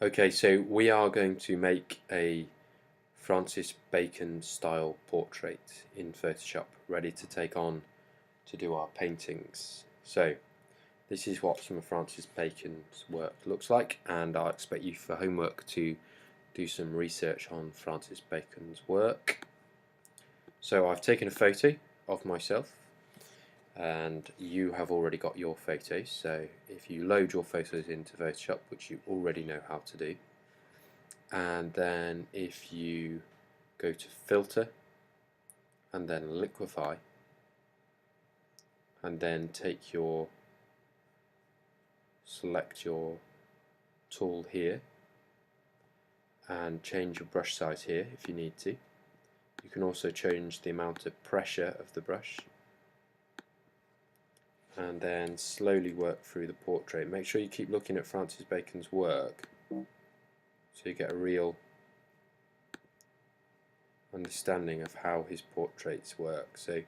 Okay, so we are going to make a Francis Bacon style portrait in Photoshop, ready to take on to do our paintings. So this is what some of Francis Bacon's work looks like, and I'll expect you for homework to do some research on Francis Bacon's work. So I've taken a photo of myself, and you have already got your photos, so if you load your photos into Photoshop, which you already know how to do, and then if you go to filter and then liquify, and then select your tool here and change your brush size here if you need to. You can also change the amount of pressure of the brush, and then slowly work through the portrait. Make sure you keep looking at Francis Bacon's work so you get a real understanding of how his portraits work. So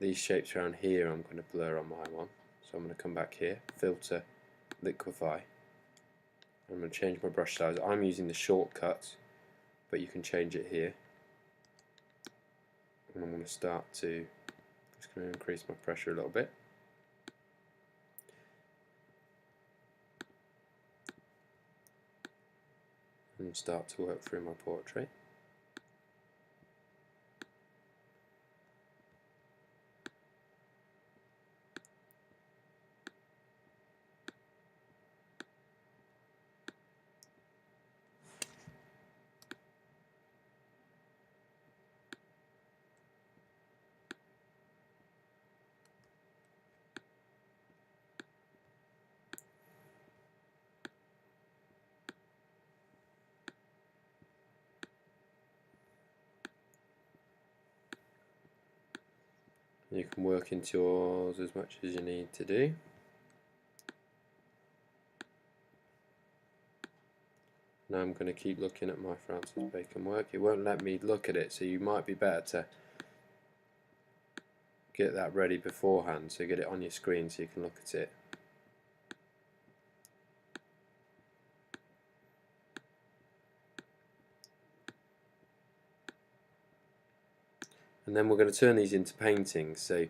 these shapes around here I'm going to blur on my one. So I'm going to come back here, filter, liquify. I'm going to change my brush size. I'm using the shortcut, but you can change it here. And I'm going to just going to increase my pressure a little bit. And start to work through my portrait. You can work into yours as much as you need to do. Now I'm going to keep looking at my Francis Bacon work. It won't let me look at it, so you might be better to get that ready beforehand, so get it on your screen so you can look at it. And then we're going to turn these into paintings, so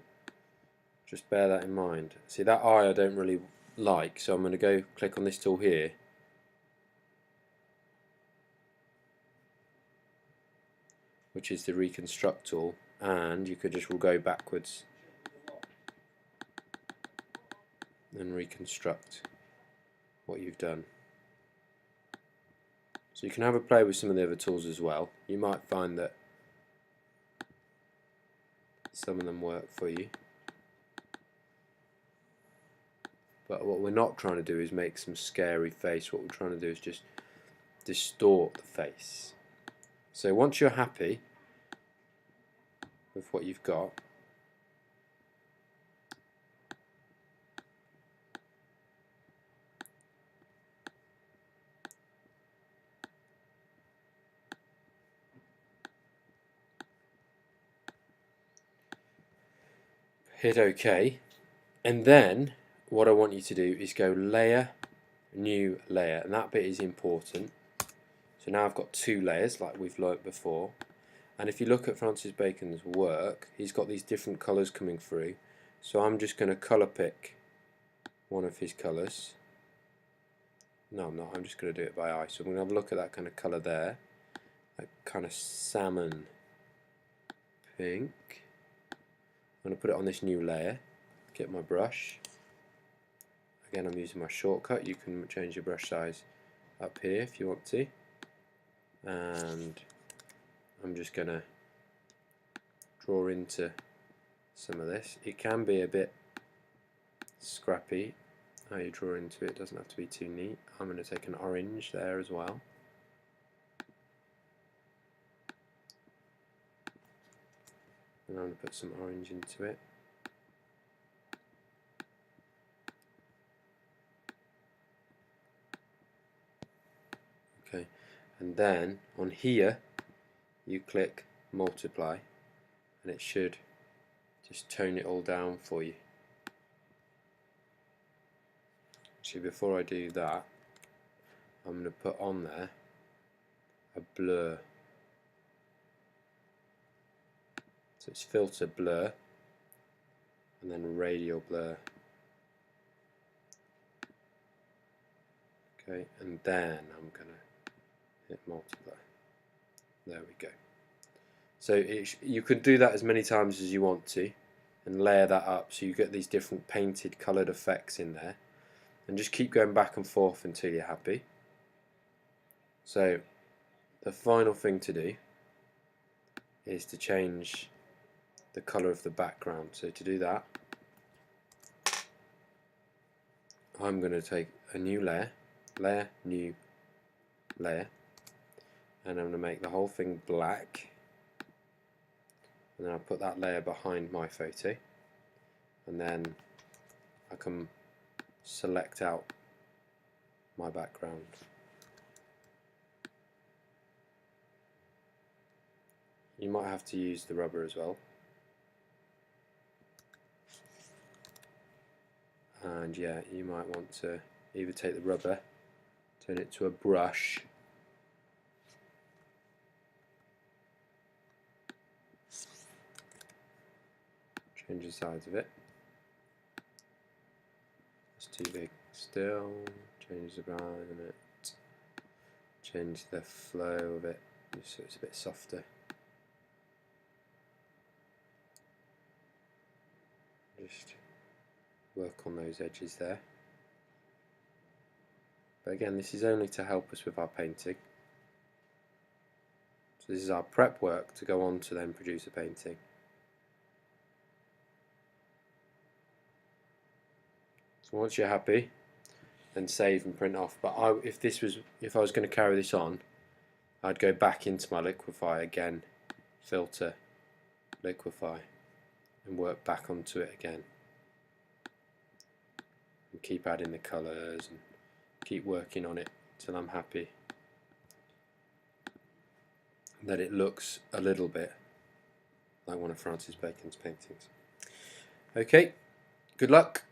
just bear that in mind. See, that eye I don't really like, so I'm going to go click on this tool here, which is the reconstruct tool, and you could just go backwards and reconstruct what you've done. So you can have a play with some of the other tools as well. You might find that some of them work for you, but what we're not trying to do is make some scary face. What we're trying to do is just distort the face. So once you're happy with what you've got, hit OK, and then what I want you to do is go layer, new layer, and that bit is important. So now I've got two layers like we've learnt before, and if you look at Francis Bacon's work, he's got these different colours coming through, so I'm just going to colour pick one of his colours. No, I'm not, I'm just going to do it by eye. So I'm going to have a look at that kind of colour there, that kind of salmon pink. I'm going to put it on this new layer, get my brush. Again, I'm using my shortcut. You can change your brush size up here if you want to. And I'm just going to draw into some of this. It can be a bit scrappy how you draw into it, it doesn't have to be too neat. I'm going to take an orange there as well. And I'm going to put some orange into it. Okay, and then on here you click multiply, and it should just tone it all down for you. Actually, before I do that, I'm going to put on there a blur. So it's filter blur and then radial blur. Okay, and then I'm going to hit multiply. There we go. So you can do that as many times as you want to and layer that up so you get these different painted coloured effects in there, and just keep going back and forth until you're happy. So the final thing to do is to change the colour of the background. So to do that, I'm going to take a new layer, new layer, and I'm going to make the whole thing black, and then I'll put that layer behind my photo, and then I can select out my background. You might have to use the rubber as well. And yeah, you might want to either take the rubber, turn it to a brush, change the size of it. It's too big still. Change the brown in it. Change the flow of it so it's a bit softer. Just work on those edges there. But again, this is only to help us with our painting. So this is our prep work to go on to then produce a painting. So once you're happy, then save and print off. But if I was going to carry this on, I'd go back into my liquify again, filter, liquify, and work back onto it again. And keep adding the colours and keep working on it till I'm happy that it looks a little bit like one of Francis Bacon's paintings. Okay, good luck.